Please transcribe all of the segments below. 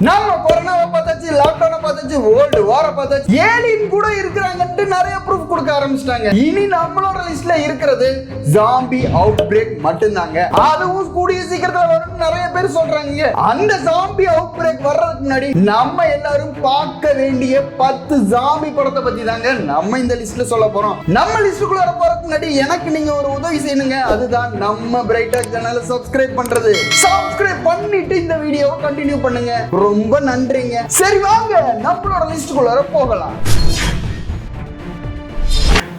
நம்ம கொரோனாவை பார்த்தாச்சு, லாக்டவுனை பார்த்தாச்சு, வேர்ல்டு வார பார்த்தாச்சு, ஏலியன் கூட இருக்கிறாங்கன்ட்டு நிறைய ப்ரூஃப் கொடுக்க ஆரம்பிச்சிட்டாங்க. இனி நம்மளோட லிஸ்ட்ல இருக்கிறது ஜாம்பி அவுட் பிரேக் மட்டும்தாங்க. அதுவும் கூடிய சீக்கிரத்துல வரும்னு நிறைய பேர் சொல்றாங்க. அந்த ஜாம்பி அவுட் பிரேக் வர்றதுக்கு முன்னாடி நம்ம எல்லாரும் பார்க்க வேண்டிய 10 ஜாம்பி படத்தை பத்தி தாங்க நம்ம இந்த லிஸ்ட்ல சொல்ல போறோம். நம்ம லிஸ்டுக்குள்ள வர போறதுக்கு முன்னாடி எனக்கு நீங்க ஒரு உதவி செய்யணுங்க. அதுதான் நம்ம பிரைட்டாக் சேனலை சப்ஸ்கிரைப் பண்றது. சப்ஸ்கிரைப் பண்ணிட்டு இந்த வீடியோவை கண்டினியூ பண்ணுங்க. ரொம்ப நன்றிங்க. சரி வாங்க நம்மளோட லிஸ்டுக்குள்ள போகலாம்.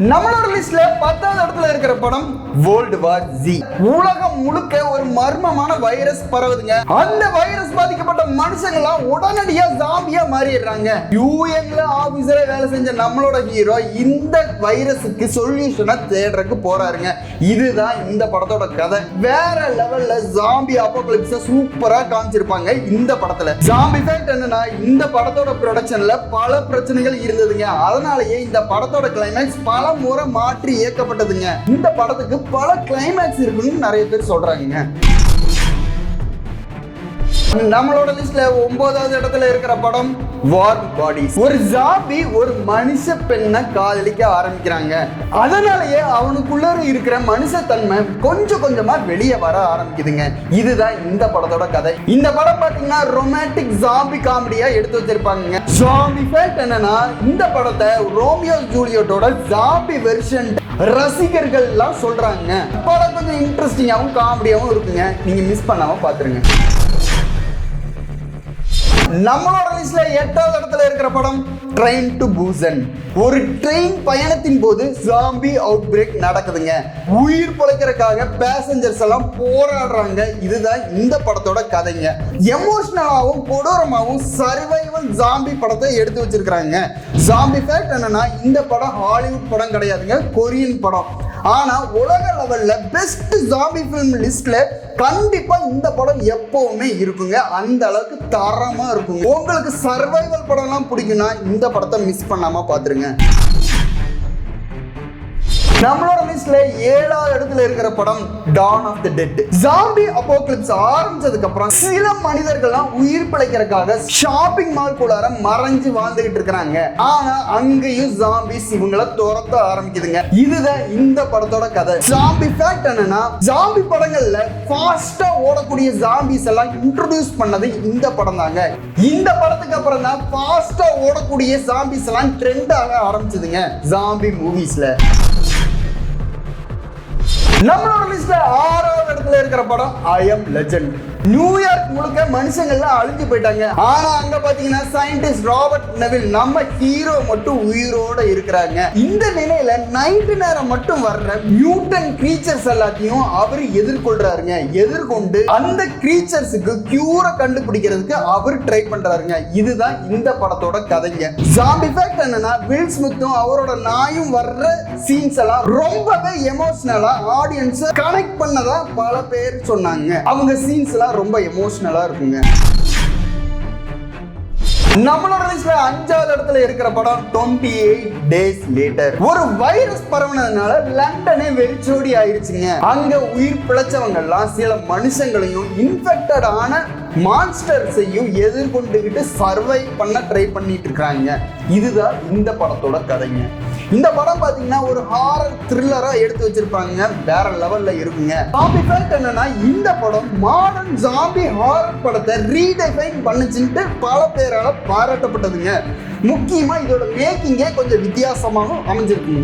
நம்மளோட லிஸ்ட்ல 10வது இடத்துல இருக்கிற படம் வேர்ல்டு வார் Z. உலகம் முழுக்க ஒரு மர்மமான வைரஸ் பரவுதுங்க. அந்த வைரஸ் பாதிக்கப்பட்ட மனுஷங்க எல்லாம் உடனடியா ஜாம்பியா மாறிடுறாங்க. யூஎன்ல ஆபீசரா வேலை செஞ்ச நம்மளோட ஹீரோ இந்த வைரஸுக்கு சொல்யூஷனை தேடுறதுக்கு போறாருங்க. இதுதான் இந்த படத்தோட கதை. வேற லெவல்ல ஜாம்பி அபோகலிப்ஸ சூப்பரா காமிச்சிருப்பாங்க இந்த படத்துல. ஜாம்பி ஃபேக்ட் என்னன்னா, இந்த படத்தோட ப்ரொடக்ஷன்ல பல பிரச்சனைகள் இருந்ததுங்க. அதனாலேயே இந்த படத்தோட கிளைமேக்ஸ் பல முறை மாற்றி இயக்கப்பட்டதுங்க. இந்த படத்துக்கு பல கிளைமேக்ஸ் இருக்குன்னு நிறைய பேர் சொல்றாங்க. நம்மளோட லிஸ்ட்ல 9வது இடத்துல இருக்கிற படம் வார்ம் பாடிஸ். ஒரு ஜாம்பி ஒரு மனுஷ பெண்ணை காதலிக்க ஆரம்பிக்கிறாங்க. அதனாலேயே அவனுக்குள்ள இருக்கிற மனுஷத்தன்மை கொஞ்சம் கொஞ்சமா வெளியே வர ஆரம்பிக்குதுங்க. இதுதான் இந்த படத்தோட கதை. இந்த படம் பாத்தீங்கன்னா ரொமான்டிக் ஜாம்பி காமெடியா எடுத்து வச்சிருப்பாங்க. ஜாம்பி ஃபேக்ட் என்னன்னா, இந்த படத்தை ரோமியோ ஜூலியட்டோட ஜாம்பி வெர்ஷன் ரசிகர்கள் எல்லாம் சொல்றாங்க. படம் கொஞ்சம் இன்ட்ரெஸ்டிங்காவும் காமெடியாவும் இருக்குங்க. நீங்க மிஸ் பண்ணாம பாத்துருங்க. நம்மளோட லிஸ்ட்ல 8வது இடத்துல இருக்கிற படம் ட்ரெயின் டு பூசன். ஒரு ட்ரெயின் பயணத்தின் போது ஜாம்பி அவுட் பிரேக் நடக்குதுங்க. உயிர் பிழைக்கிறதுக்காக பேசஞ்சர்ஸ் எல்லாம் போராடுறாங்க. இதுதான் இந்த படத்தோட கதைங்க. எமோஷனலாவும் கொடூரமாவும் சர்வைவல் ஜாம்பி படத்தை எடுத்து வச்சிருக்காங்க. ஜாம்பி ஃபேக்ட் என்னன்னா, இந்த படம் ஹாலிவுட் படம் கிடையாதுங்க, கொரியன் படம். ஆனா உலக லெவல்ல பெஸ்ட் ஜாம்பி ஃபிலிம் லிஸ்ட்ல கண்டிப்பா இந்த படம் எப்பவுமே இருக்குங்க. அந்த அளவுக்கு தரமா இருக்குங்க. உங்களுக்கு சர்வைவல் படம் எல்லாம் பிடிக்கும்னா இந்த படத்தை மிஸ் பண்ணாம பாத்துருங்க. நம்மளோட லிஸ்ட்ல 7வது இடத்துல இருக்கிற படம் Dawn of the Dead. Zombie apocalypse ஆரம்பிச்சதுக்கு அப்புறம் சில மனிதர்கள்லாம் உயிர் பிழைக்கிறதுக்காக ஷாப்பிங் மால் குள்ளார மறைஞ்சு வாழ்ந்துகிட்டு இருக்காங்க. ஆனா அங்கேயும் ஜாம்பிஸ் இவங்களை துரத்த ஆரம்பிக்குதுங்க. இதுதான் இந்த படத்தோட கதை. ஜாம்பி ஃபேக்ட் என்னன்னா, ஜாம்பி படங்கள்ல ஃபாஸ்டா ஓடக்கூடிய ஜாம்பிஸ் எல்லாம் இன்ட்ரோடியூஸ் பண்ணது இந்த படம் தாங்க. இந்த படத்துக்கு அப்புறம் தான் ஃபாஸ்டா ஓடக்கூடிய ஜாம்பிஸ் எல்லாம் ட்ரெண்ட் ஆக ஆரம்பிச்சதுங்க ஜாம்பி மூவிஸ்ல. நம்மளோட லிஸ்ட்ல 6வது இடத்துல இருக்கிற படம் ஐ அம் லெஜெண்ட். நியூயார்க் முழுக்க மனுஷங்கள்லாம் அழிஞ்சு போயிட்டாங்க. ஆனா அங்க பாத்தீங்கன்னா சயின்டிஸ்ட் ராபர்ட் நெவில் நம்ம ஹீரோ மட்டும் உயிரோட இருக்கிறாங்க. இந்த நிலையில நைட்டு நேரம் மட்டும் வர்ற மியூட்டன் கிரீச்சர்ஸ் எல்லாத்தையும் அவர் எதிர்கொள்றாருங்க. எதிர்கொண்டு அந்த கிரீச்சர்ஸுக்கு கியூரை கண்டுபிடிக்கிறதுக்கு அவர் ட்ரை பண்றாருங்க. இதுதான் இந்த படத்தோட கதைங்க. ஜாம்பி ஃபேக்ட் என்னன்னா, வில் ஸ்மித்தும் அவரோட நாயும் வர்ற சீன்ஸ் எல்லாம் ரொம்பவே எமோஷனலா ஆடியன்ஸ் கனெக்ட் பண்ணதா பல பேர் சொன்னாங்க. அவங்க சீன்ஸ் எல்லாம் ரொம்ப எமோஷனலா இருக்குங்க. நம்மளோட லிஸ்ட்ல 5வது இடத்துல இருக்கிற படம் 28 Days Later. ஒரு வைரஸ் பரவுனதுனால லண்டனே வெறிச்சோடி ஆயிருச்சுங்க. அங்க உயிர் பிழைச்சவங்க எல்லாம் சில மனுஷங்களையும் இன்ஃபெக்டட் ஆன மான்ஸ்டர்ஸையும் எதிர்கொண்டுகிட்டு சர்வை பண்ண ட்ரை பண்ணிட்டு இருக்காங்க. இதுதான் இந்த படத்தோட கதைங்க. இந்த படம் பாத்தீங்கன்னா ஒரு ஹாரர் த்ரில்லரா எடுத்து வச்சிருப்பாங்க. வேற லெவல்ல இருக்குங்க. ஜாம்பி ஃபேக்ட் என்னன்னா, இந்த படம் மாடர்ன் ஜாம்பி ஹாரர் படத்தை ரீடைஃபைன் பண்ணுச்சுட்டு பல பேரால பாராட்டப்பட்டதுங்க. முக்கியமா இதோட மேக்கிங்கே கொஞ்சம் வித்தியாசமாகவும் அமைஞ்சிருக்குங்க.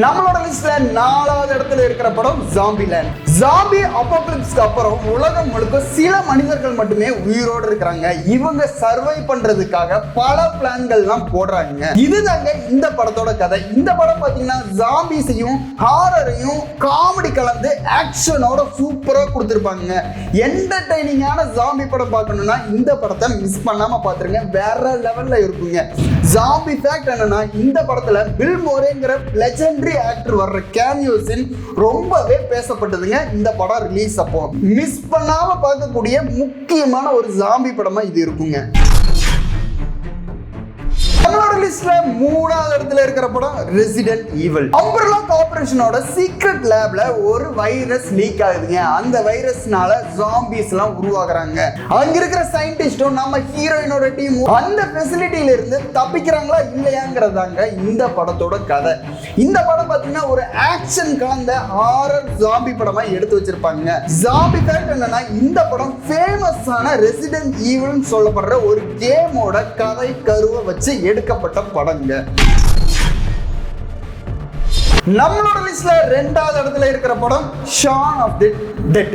நம்மளோட லிஸ்ட்ல 4வது இடத்துல இருக்கிற படம் ஜாம்பிலேண்ட். ஜாம்பி அபோகலிப்ஸ்க்கு அப்புறம் உலகம் முழுக்க சில மனிதர்கள் மட்டுமே உயிரோடு இருக்கிறாங்க. இவங்க சர்வை பண்றதுக்காக பல பிளான்கள்லாம் போடுறாங்க. இதுதாங்க இந்த படத்தோட கதை. இந்த படம் பாத்தீங்கன்னா ஜாம்பிஸையும் ஹாரரையும் காமெடி கலந்து ஆக்ஷனோட சூப்பரா கொடுத்துருப்பாங்க. என்டர்டைனிங்கான ஜாம்பி படம் பார்க்கணும்னா இந்த படத்தை மிஸ் பண்ணாம பாத்துருங்க. வேற லெவல்ல இருக்குங்க. ஜாம்பி ஃபேக்ட் என்னன்னா, இந்த படத்துல பில் மோரேங்கிற லெஜெண்டரி ஆக்டர் வர்ற கேமியோ சீன் ரொம்பவே பேசப்பட்டதுங்க. இந்த படம் ரிலீஸ் அப்போ மிஸ் பண்ணாம பார்க்கக்கூடிய முக்கியமான ஒரு ஜாம்பி படமா இது இருக்குங்க. நம்மளோட லிஸ்ட்ல 3வது இடத்துல இருக்கிற படம் ரெசிடென்ட் ஈவில். அம்பர்லா கார்ப்பரேஷனோட சீக்ரெட் லேப்ல ஒரு வைரஸ் லீக் ஆகுதுங்க. அந்த வைரஸ்னால ஜாம்பிஸ் எல்லாம் உருவாகுறாங்க. அங்க இருக்கிற சயின்டிஸ்டும் நம்ம ஹீரோயினோட டீமும் அந்த ஃபெசிலிட்டியில இருந்து தப்பிக்கிறாங்களா இல்லையாங்கிறதாங்க இந்த படத்தோட கதை. இந்த படம் பாத்தீங்கன்னா ஒரு ஆக்ஷன் கலந்த ஹாரர் ஜாம்பி படமா எடுத்து வச்சிருப்பாங்க. ஜாம்பி ஃபேக்ட் என்னன்னா இந்த படம் ஃபேமஸான ரெசிடென்ட் ஈவில்னு சொல்லப்படுற ஒரு கேமோட கதை கருவை வச்சு எடுக்கப்பட்ட படங்க. நம்மளோட லிஸ்ட்ல 2வது இடத்துல இருக்கிற படம் ஷான் ஆஃப் தி டெட்.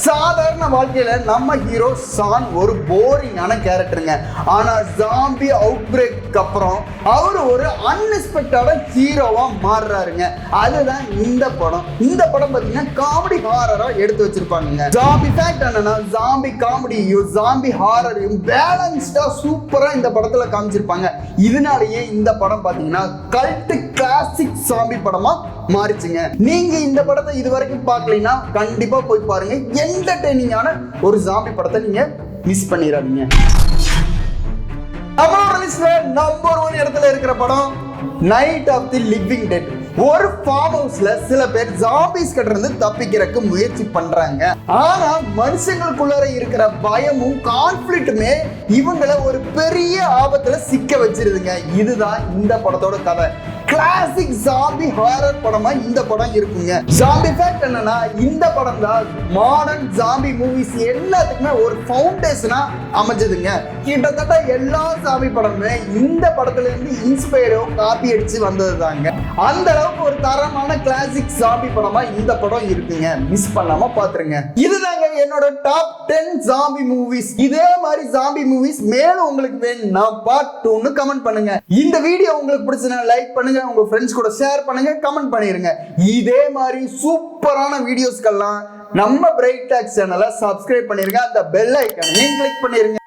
சாதாரண வாழ்க்கையில நம்ம ஹீரோ சான் ஒரு போரிங்கான கேரக்டருங்க. ஆனா ஜாம்பி அவுட் பிரேக் அப்புறம் அவர் ஒரு அன்எக்ஸ்பெக்டடான ஹீரோவா மாறுறாருங்க. அதுதான் இந்த படம். இந்த படம் பாத்தீங்கன்னா காமெடி ஹாரரா எடுத்து வச்சிருப்பாங்க. ஜாம்பி ஃபேக்ட் என்னன்னா ஜாம்பி காமெடியும் ஜாம்பி ஹாரரையும் பேலன்ஸ்டா சூப்பரா இந்த படத்துல காமிச்சிருப்பாங்க. இதனாலேயே இந்த படம் பாத்தீங்கன்னா கல்ட் கிளாசிக் ஜாம்பி படமா மாறிச்சுங்க. நீங்க இந்த படத்தை இதுவரைக்கும் பார்க்கலைன்னா கண்டிப்பா போய் பாருங்க. என்டர்டெய்னிங்கான ஒரு ஜாம்பி படத்தை நீங்க மிஸ் பண்ணிடாதீங்க. நம்மளோட லிஸ்ட்ல நம்பர் 1 இடத்துல இருக்கிற படம் night of the living dead. ஒரு ஃபார்ம் ஹவுஸ்ல சில பேர் ஜாம்பிஸ் கிட்ட இருந்து தப்பிக்கிறதுக்கு முயற்சி பண்றாங்க. ஆனா மனுஷங்களுக்குள்ள இருக்கிற பயமும் கான்ஃபிளிக்ட்டுமே இவங்களை ஒரு பெரிய ஆபத்துல சிக்க வச்சிருதுங்க. இதுதான் இந்த படத்தோட கதை. கிளாசிக் ஜாம்பி ஹாரர் படமா இந்த படம் இருக்குங்க. ஜாம்பி ஃபேக்ட் என்னன்னா இந்த படம் தான் மாடர்ன் ஜாம்பி மூவிஸ் எல்லாத்துக்குமே ஒரு ஃபவுண்டேஷனா அமைஞ்சதுங்க. கிட்டத்தட்ட எல்லா ஜாம்பி படமுமே இந்த படத்துல இருந்து இன்ஸ்பயரோ காப்பி அடிச்சு வந்தது தாங்க. அந்த அளவுக்கு ஒரு தரமான கிளாசிக் ஜாம்பி படமா இந்த படம் இருக்குங்க. மிஸ் பண்ணாம பாத்துருங்க. இதுதாங்க என்னோட டாப் 10 ஜாம்பி மூவிஸ். இதே மாதிரி ஜாம்பி மூவிஸ் மேலும் உங்களுக்கு வேணும்னா பார்ட் 2ன்னு கமெண்ட் பண்ணுங்க. இந்த வீடியோ உங்களுக்கு பிடிச்சனா லைக் பண்ணுங்க, உங்க ஃப்ரெண்ட்ஸ் கூட ஷேர் பண்ணுங்க, கமெண்ட் பண்ணிருங்க. இதே மாதிரி சூப்பரான வீடியோஸ்க்கெல்லாம் நம்ம பிரைட் டாக்ஸ் சேனலை சப்ஸ்கிரைப் பண்ணிருங்க. அந்த பெல் ஐகானையும் கிளிக் பண்ணிருங்க.